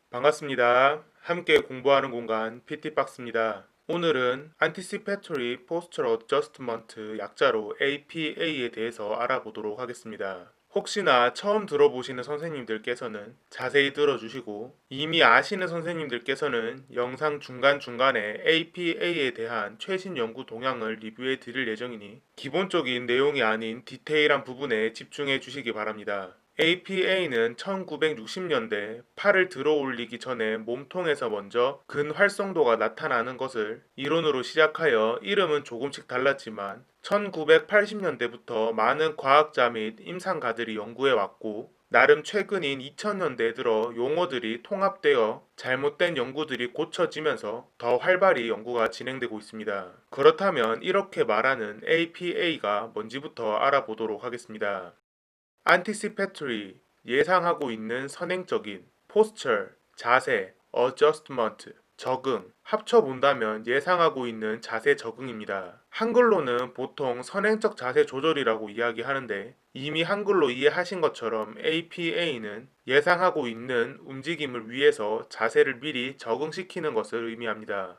반갑습니다. 함께 공부하는 공간 PT박스입니다. 오늘은 Anticipatory Posture Adjustment 약자로 APA에 대해서 알아보도록 하겠습니다. 혹시나 처음 들어보시는 선생님들께서는 자세히 들어주시고 이미 아시는 선생님들께서는 영상 중간중간에 APA에 대한 최신 연구 동향을 리뷰해 드릴 예정이니 기본적인 내용이 아닌 디테일한 부분에 집중해 주시기 바랍니다. APA는 1960년대 팔을 들어 올리기 전에 몸통에서 먼저 근활성도가 나타나는 것을 이론으로 시작하여 이름은 조금씩 달랐지만 1980년대부터 많은 과학자 및 임상가들이 연구해 왔고 나름 최근인 2000년대에 들어 용어들이 통합되어 잘못된 연구들이 고쳐지면서 더 활발히 연구가 진행되고 있습니다. 그렇다면 이렇게 말하는 APA가 뭔지부터 알아보도록 하겠습니다. anticipatory 예상하고 있는 선행적인, posture 자세, adjustment 적응 합쳐 본다면 예상하고 있는 자세 적응입니다. 한글로는 보통 선행적 자세 조절이라고 이야기하는데 이미 한글로 이해하신 것처럼 APA는 예상하고 있는 움직임을 위해서 자세를 미리 적응시키는 것을 의미합니다.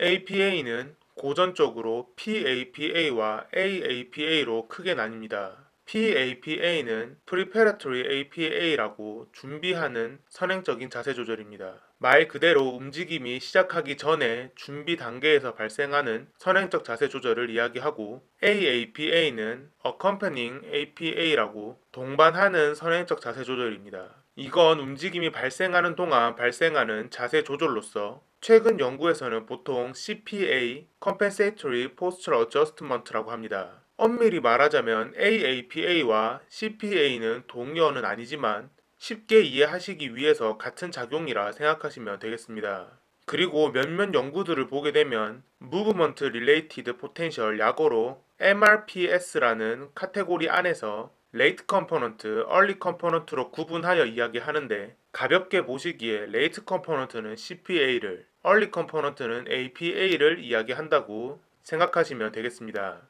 APA는 고전적으로 PAPA와 AAPA로 크게 나뉩니다. PAPA는 Preparatory APA라고 준비하는 선행적인 자세 조절입니다. 말 그대로 움직임이 시작하기 전에 준비 단계에서 발생하는 선행적 자세 조절을 이야기하고 AAPA는 Accompanying APA라고 동반하는 선행적 자세 조절입니다. 이건 움직임이 발생하는 동안 발생하는 자세 조절로서 최근 연구에서는 보통 CPA, Compensatory Postural Adjustment라고 합니다. 엄밀히 말하자면 AAPA와 CPA는 동의어는 아니지만 쉽게 이해하시기 위해서 같은 작용이라 생각하시면 되겠습니다. 그리고 몇몇 연구들을 보게 되면 Movement Related Potential 약어로 MRPS라는 카테고리 안에서 Late Component, Early Component로 구분하여 이야기하는데 가볍게 보시기에 Late Component는 CPA를, Early Component는 APA를 이야기한다고 생각하시면 되겠습니다.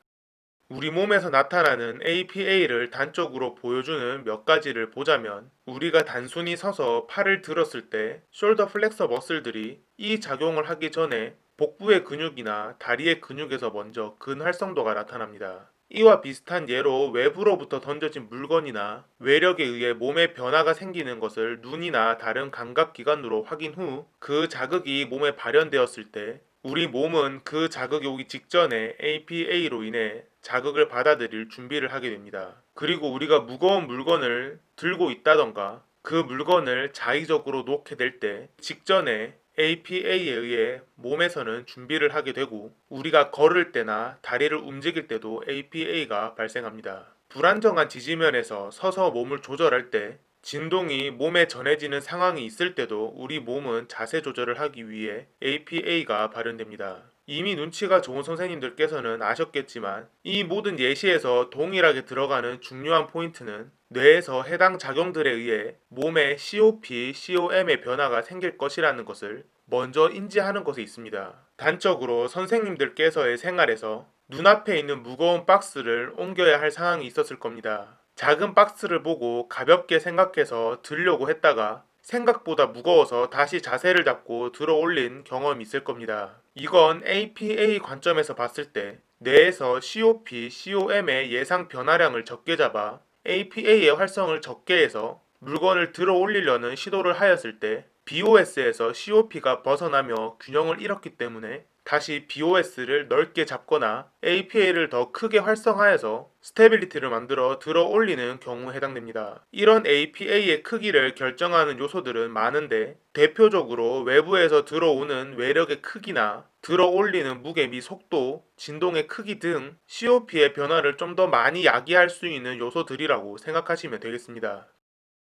우리 몸에서 나타나는 APA를 단적으로 보여주는 몇 가지를 보자면 우리가 단순히 서서 팔을 들었을 때 숄더 플렉서 머슬들이 이 작용을 하기 전에 복부의 근육이나 다리의 근육에서 먼저 근활성도가 나타납니다. 이와 비슷한 예로 외부로부터 던져진 물건이나 외력에 의해 몸에 변화가 생기는 것을 눈이나 다른 감각기관으로 확인 후 그 자극이 몸에 발현되었을 때 우리 몸은 그 자극이 오기 직전에 APA로 인해 자극을 받아들일 준비를 하게 됩니다. 그리고 우리가 무거운 물건을 들고 있다던가 그 물건을 자의적으로 놓게 될 때 직전에 APA에 의해 몸에서는 준비를 하게 되고 우리가 걸을 때나 다리를 움직일 때도 APA가 발생합니다. 불안정한 지지면에서 서서 몸을 조절할 때 진동이 몸에 전해지는 상황이 있을 때도 우리 몸은 자세 조절을 하기 위해 APA가 발현됩니다. 이미 눈치가 좋은 선생님들께서는 아셨겠지만 이 모든 예시에서 동일하게 들어가는 중요한 포인트는 뇌에서 해당 작용들에 의해 몸에 COP, COM의 변화가 생길 것이라는 것을 먼저 인지하는 것에 있습니다. 단적으로 선생님들께서의 생활에서 눈앞에 있는 무거운 박스를 옮겨야 할 상황이 있었을 겁니다. 작은 박스를 보고 가볍게 생각해서 들려고 했다가 생각보다 무거워서 다시 자세를 잡고 들어 올린 경험이 있을 겁니다. 이건 APA 관점에서 봤을 때 뇌에서 COP, COM의 예상 변화량을 적게 잡아 APA의 활성을 적게 해서 물건을 들어 올리려는 시도를 하였을 때 BOS에서 COP가 벗어나며 균형을 잃었기 때문에 다시 BOS를 넓게 잡거나 APA를 더 크게 활성화해서 스테빌리티를 만들어 들어 올리는 경우에 해당됩니다. 이런 APA의 크기를 결정하는 요소들은 많은데 대표적으로 외부에서 들어오는 외력의 크기나 들어 올리는 무게 및 속도, 진동의 크기 등 COP의 변화를 좀 더 많이 야기할 수 있는 요소들이라고 생각하시면 되겠습니다.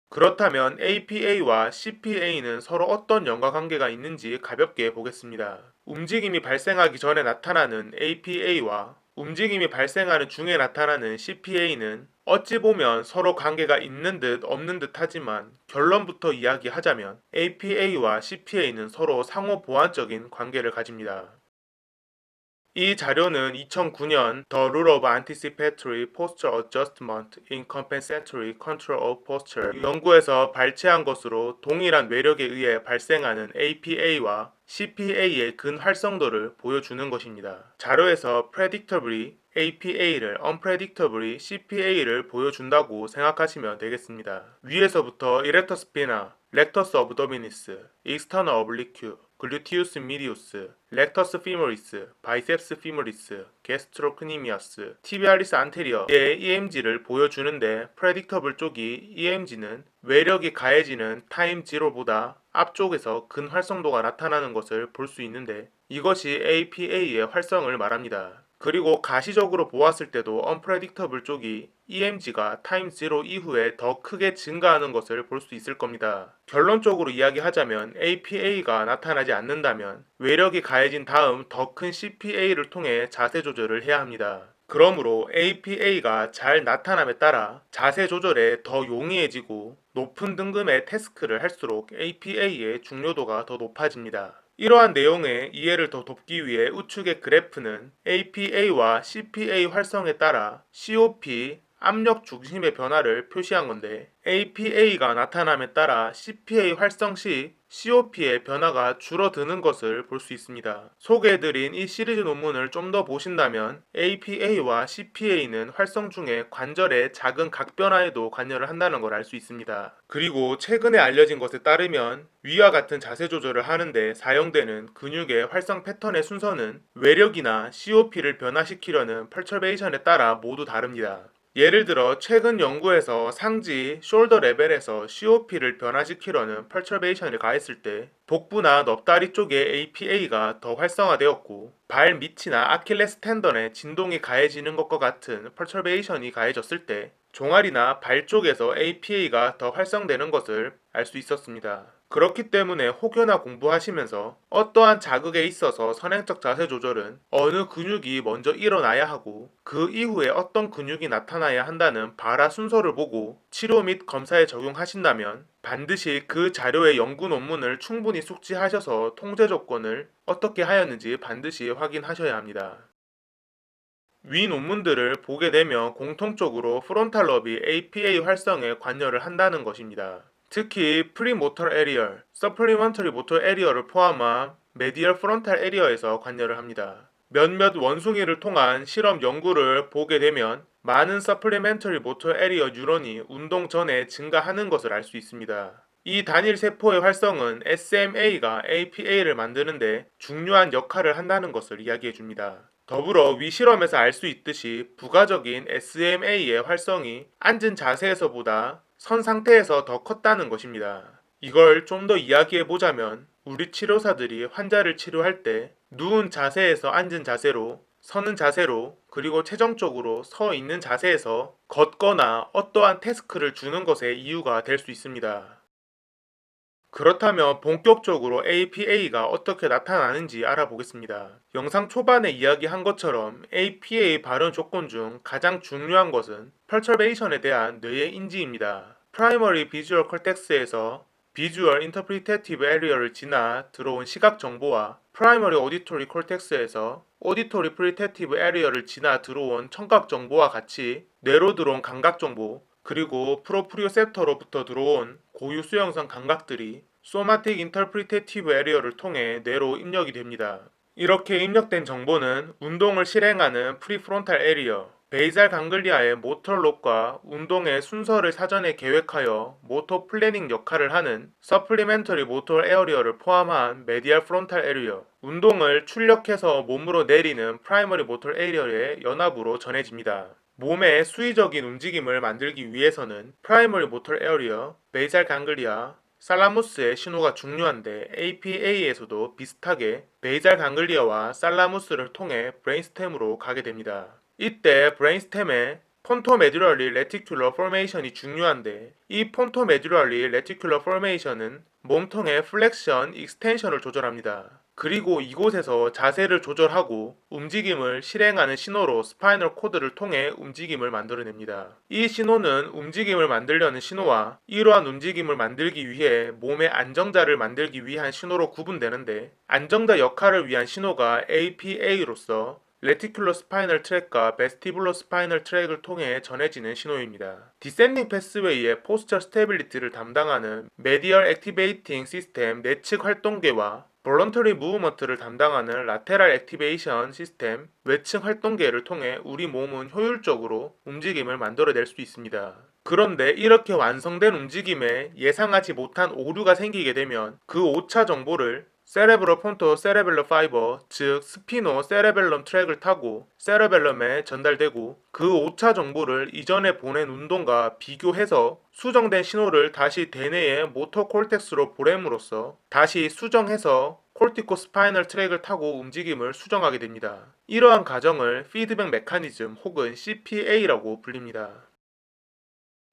그렇다면 APA와 CPA는 서로 어떤 연관관계가 있는지 가볍게 보겠습니다. 움직임이 발생하기 전에 나타나는 APA와 움직임이 발생하는 중에 나타나는 CPA는 어찌 보면 서로 관계가 있는 듯 없는 듯 하지만 결론부터 이야기하자면 APA와 CPA는 서로 상호 보완적인 관계를 가집니다. 이 자료는 2009년 The Rule of Anticipatory Posture Adjustment in Compensatory Control of Posture 연구에서 발췌한 것으로 동일한 외력에 의해 발생하는 APA와 CPA의 근활성도를 보여주는 것입니다. 자료에서 predictably APA를 unpredictably CPA를 보여준다고 생각하시면 되겠습니다. 위에서부터 이렉터 스피나, 렉터스 어브도미니스, 익스터널 어블리큐, 글루티우스 미디우스, 렉터스 피모리스, 바이셉스 피모리스, 게스트로크니미어스, 티비알리스 안테리어의 EMG를 보여주는데 프레딕터블 쪽이 EMG는 외력이 가해지는 타임 제로보다 앞쪽에서 근활성도가 나타나는 것을 볼 수 있는데 이것이 APA의 활성을 말합니다. 그리고 가시적으로 보았을 때도 unpredictable 쪽이 EMG가 타임 제로 이후에 더 크게 증가하는 것을 볼 수 있을 겁니다. 결론적으로 이야기하자면 APA가 나타나지 않는다면 외력이 가해진 다음 더 큰 CPA를 통해 자세 조절을 해야 합니다. 그러므로 APA가 잘 나타남에 따라 자세 조절에 더 용이해지고 높은 등급의 태스크를 할수록 APA의 중요도가 더 높아집니다. 이러한 내용의 이해를 더 돕기 위해 우측의 그래프는 APA와 CPA 활성에 따라 COP 압력 중심의 변화를 표시한 건데 APA가 나타남에 따라 CPA 활성 시 COP의 변화가 줄어드는 것을 볼 수 있습니다. 소개해드린 이 시리즈 논문을 좀 더 보신다면 APA와 CPA는 활성 중에 관절의 작은 각 변화에도 관여를 한다는 걸 알 수 있습니다. 그리고 최근에 알려진 것에 따르면 위와 같은 자세 조절을 하는데 사용되는 근육의 활성 패턴의 순서는 외력이나 COP를 변화시키려는 펄처베이션에 따라 모두 다릅니다. 예를 들어 최근 연구에서 상지 숄더 레벨에서 COP를 변화시키려는 펄처베이션을 가했을 때 복부나 넙다리 쪽의 APA가 더 활성화되었고 발 밑이나 아킬레스 텐던에 진동이 가해지는 것과 같은 펄처베이션이 가해졌을 때 종아리나 발 쪽에서 APA가 더 활성되는 것을 알 수 있었습니다. 그렇기 때문에 혹여나 공부하시면서 어떠한 자극에 있어서 선행적 자세 조절은 어느 근육이 먼저 일어나야 하고 그 이후에 어떤 근육이 나타나야 한다는 발화 순서를 보고 치료 및 검사에 적용하신다면 반드시 그 자료의 연구 논문을 충분히 숙지하셔서 통제 조건을 어떻게 하였는지 반드시 확인하셔야 합니다. 위 논문들을 보게 되면 공통적으로 프론탈 럽이 APA 활성에 관여를 한다는 것입니다. 특히 프리모터 에리얼, 서플리먼터리 모터 에리어를 포함한 메디얼 프론탈 에리어에서 관여를 합니다. 몇몇 원숭이를 통한 실험 연구를 보게 되면 많은 서플리멘터리 모터 에리어 뉴런이 운동 전에 증가하는 것을 알 수 있습니다. 이 단일 세포의 활성은 SMA가 APA를 만드는데 중요한 역할을 한다는 것을 이야기해 줍니다. 더불어 위 실험에서 알 수 있듯이 부가적인 SMA의 활성이 앉은 자세에서보다 선 상태에서 더 컸다는 것입니다. 이걸 좀 더 이야기해 보자면 우리 치료사들이 환자를 치료할 때 누운 자세에서 앉은 자세로 서는 자세로 그리고 최종적으로 서 있는 자세에서 걷거나 어떠한 태스크를 주는 것의 이유가 될 수 있습니다. 그렇다면 본격적으로 APA가 어떻게 나타나는지 알아보겠습니다. 영상 초반에 이야기한 것처럼 APA 발현 조건 중 가장 중요한 것은 펄처베이션에 대한 뇌의 인지입니다. 프라이머리 비주얼 콜텍스에서 비주얼 인터프리테티브 에리어를 지나 들어온 시각 정보와 프라이머리 오디토리 콜텍스에서 오디토리 프리테티브 에리어를 지나 들어온 청각 정보와 같이 뇌로 들어온 감각 정보 그리고 프로프리오셉터로부터 들어온 고유 수용성 감각들이 소마틱 인터프리테티브 에리어를 통해 뇌로 입력이 됩니다. 이렇게 입력된 정보는 운동을 실행하는 프리프론탈 에리어, 베이살 강글리아의 모터 롭과 운동의 순서를 사전에 계획하여 모터 플래닝 역할을 하는 서플리멘터리 모터 에어리어를 포함한 메디얼 프론탈 에리어, 운동을 출력해서 몸으로 내리는 프라이머리 모터 에리어의 연합으로 전해집니다. 몸의 수의적인 움직임을 만들기 위해서는 프라이머리 모터 에어리어, 베이살 강글리아, 살라무스의 신호가 중요한데 APA에서도 비슷하게 베이살 강글리아와 살라무스를 통해 브레인스템으로 가게 됩니다. 이때 브레인스템에 폰토메듀럴리 레티큘러 포메이션이 중요한데 이 폰토메듀럴리 레티큘러 포메이션은 몸통의 플렉션, 익스텐션을 조절합니다. 그리고 이곳에서 자세를 조절하고 움직임을 실행하는 신호로 스파이널 코드를 통해 움직임을 만들어냅니다. 이 신호는 움직임을 만들려는 신호와 이러한 움직임을 만들기 위해 몸의 안정자를 만들기 위한 신호로 구분되는데 안정자 역할을 위한 신호가 APA로서 레티큘러 스파이널 트랙과 베스티불러 스파이널 트랙을 통해 전해지는 신호입니다. 디센딩 패스웨이의 포스처 스테빌리티를 담당하는 메디얼 액티베이팅 시스템 내측 활동계와 볼런터리 무브먼트를 담당하는 라테랄 액티베이션 시스템 외측 활동계를 통해 우리 몸은 효율적으로 움직임을 만들어낼 수 있습니다. 그런데 이렇게 완성된 움직임에 예상하지 못한 오류가 생기게 되면 그 오차 정보를 세레브럴 폰토 세레벨럼 파이버, 즉 스피노 세레벨럼 트랙을 타고 세레벨럼에 전달되고 그 오차 정보를 이전에 보낸 운동과 비교해서 수정된 신호를 다시 대뇌의 모터 콜텍스로 보냄으로써 다시 수정해서 콜티코 스파이널 트랙을 타고 움직임을 수정하게 됩니다. 이러한 과정을 피드백 메커니즘 혹은 CPA라고 불립니다.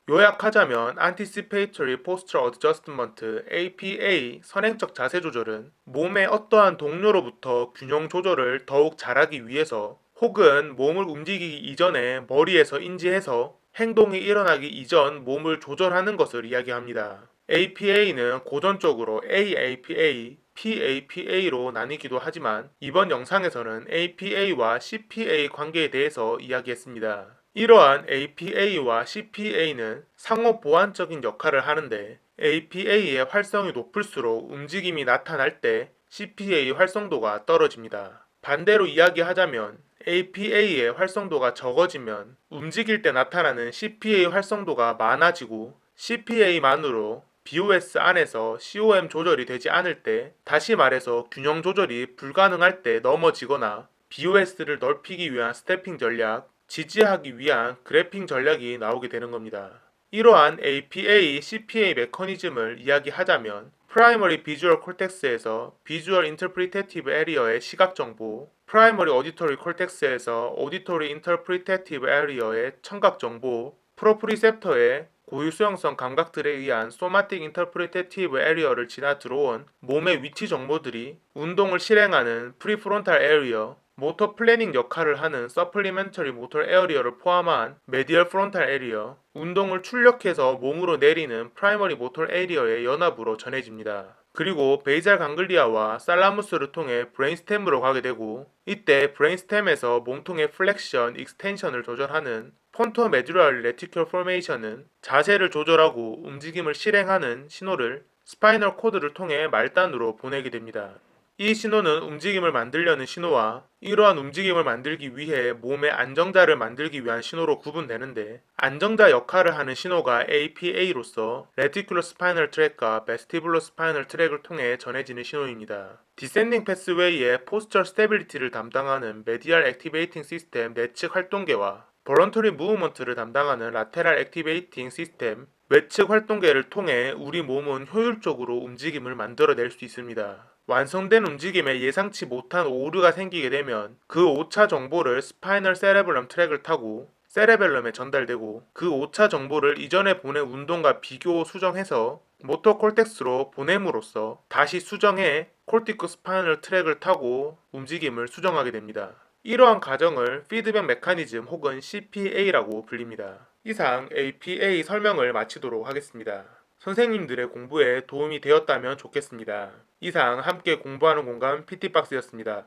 요약하자면 Anticipatory Posture Adjustment APA 선행적 자세 조절은 몸의 어떠한 동료로부터 균형 조절을 더욱 잘하기 위해서 혹은 몸을 움직이기 이전에 머리에서 인지해서 행동이 일어나기 이전 몸을 조절하는 것을 이야기합니다. APA는 고전적으로 AAPA, PAPA로 나뉘기도 하지만 이번 영상에서는 APA와 CPA 관계에 대해서 이야기했습니다. 이러한 APA와 CPA는 상호 보완적인 역할을 하는데 APA의 활성이 높을수록 움직임이 나타날 때 CPA 활성도가 떨어집니다. 반대로 이야기하자면 APA의 활성도가 적어지면 움직일 때 나타나는 CPA 활성도가 많아지고 CPA만으로 BOS 안에서 COM 조절이 되지 않을 때, 다시 말해서 균형 조절이 불가능할 때 넘어지거나 BOS를 넓히기 위한 스태핑 전략, 지지하기 위한 그래핑 전략이 나오게 되는 겁니다. 이러한 APA, CPA 메커니즘을 이야기하자면 프라이머리 비주얼 콜텍스에서 비주얼 인터프리테티브 에리어의 시각 정보, 프라이머리 오디토리 콜텍스에서 오디토리 인터프리테티브 에리어의 청각 정보, 프로프리셉터의 고유 수용성 감각들에 의한 소마틱 인터프리테티브 에리어를 지나 들어온 몸의 위치 정보들이 운동을 실행하는 프리프론탈 에리어, 모터 플래닝 역할을 하는 서플리멘터리 모터 에어리어를 포함한 메디얼 프론탈 에리어, 운동을 출력해서 몸으로 내리는 프라이머리 모터 에리어의 연합으로 전해집니다. 그리고 베이잘 강글리아와 살라무스를 통해 브레인스템으로 가게 되고, 이때 브레인스템에서 몸통의 플렉션, 익스텐션을 조절하는 폰토 메듀랄 레티큘 포메이션은 자세를 조절하고 움직임을 실행하는 신호를 스파이널 코드를 통해 말단으로 보내게 됩니다. 이 신호는 움직임을 만들려는 신호와 이러한 움직임을 만들기 위해 몸의 안정자를 만들기 위한 신호로 구분되는데, 안정자 역할을 하는 신호가 APA로서 레티큘러 스파이널 트랙과 베스티불러 스파이널 트랙을 통해 전해지는 신호입니다. 디센딩 패스웨이의 포스처 스테빌리티를 담당하는 메디얼 액티베이팅 시스템 내측 활동계와 볼런터리 무브먼트를 담당하는 라테랄 액티베이팅 시스템 외측 활동계를 통해 우리 몸은 효율적으로 움직임을 만들어낼 수 있습니다. 완성된 움직임에 예상치 못한 오류가 생기게 되면 그 오차 정보를 스파이널 세레벨럼 트랙을 타고 세레벨럼에 전달되고 그 오차 정보를 이전에 보낸 운동과 비교 수정해서 모터 콜텍스로 보냄으로써 다시 수정해 콜티코 스파이널 트랙을 타고 움직임을 수정하게 됩니다. 이러한 과정을 피드백 메커니즘 혹은 CPA라고 불립니다. 이상 APA 설명을 마치도록 하겠습니다. 선생님들의 공부에 도움이 되었다면 좋겠습니다. 이상 함께 공부하는 공간 PT박스였습니다.